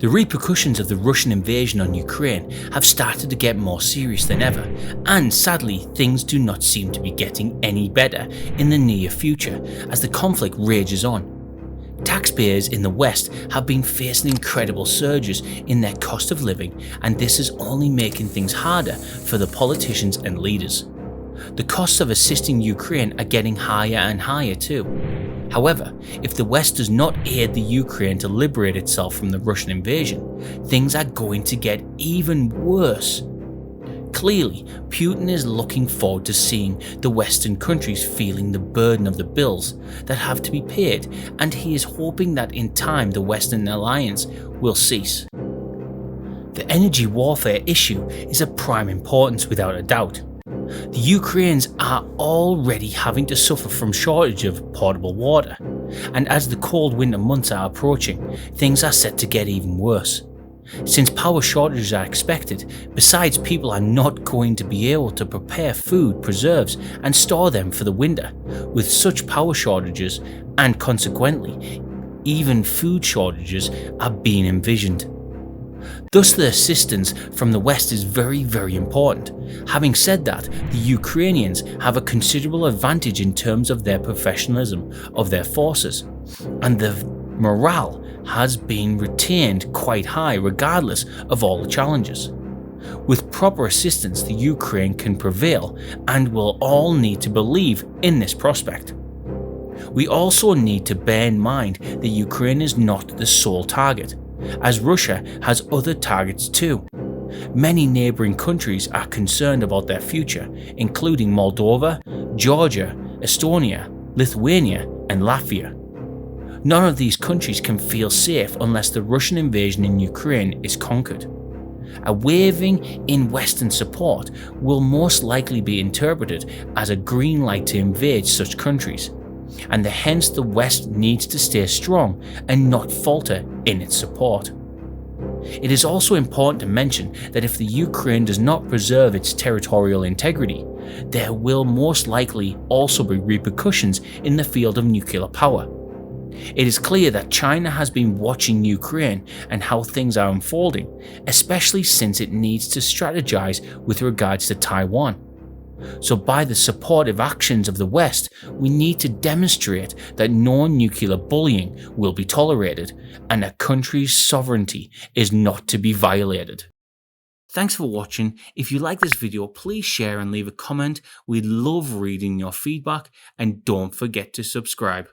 The repercussions of the Russian invasion on Ukraine have started to get more serious than ever, and sadly things do not seem to be getting any better in the near future as the conflict rages on. Taxpayers in the West have been facing incredible surges in their cost of living, and this is only making things harder for the politicians and leaders. The costs of assisting Ukraine are getting higher and higher too. However, if the West does not aid the Ukraine to liberate itself from the Russian invasion, things are going to get even worse. Clearly, Putin is looking forward to seeing the Western countries feeling the burden of the bills that have to be paid, and he is hoping that in time the Western alliance will cease. The energy warfare issue is of prime importance without a doubt. The Ukrainians are already having to suffer from shortage of potable water, and as the cold winter months are approaching, things are set to get even worse. Since power shortages are expected, besides people are not going to be able to prepare food, preserves and store them for the winter, with such power shortages and consequently even food shortages are being envisioned. Thus the assistance from the West is very important. Having said that, the Ukrainians have a considerable advantage in terms of their professionalism of their forces, and the morale has been retained quite high regardless of all the challenges. With proper assistance, the Ukraine can prevail, and we'll all need to believe in this prospect. We also need to bear in mind that Ukraine is not the sole target, as Russia has other targets too. Many neighbouring countries are concerned about their future, including Moldova, Georgia, Estonia, Lithuania and Latvia. None of these countries can feel safe unless the Russian invasion in Ukraine is conquered. A wavering in Western support will most likely be interpreted as a green light to invade such countries, and hence the West needs to stay strong and not falter in its support. It is also important to mention that if the Ukraine does not preserve its territorial integrity, there will most likely also be repercussions in the field of nuclear power. It is clear that China has been watching Ukraine and how things are unfolding, especially since it needs to strategize with regards to Taiwan. So by the supportive actions of the West, we need to demonstrate that no nuclear bullying will be tolerated and a country's sovereignty is not to be violated. Thanks for watching. If you like this video, please share and leave a comment. We'd love reading your feedback, and don't forget to subscribe.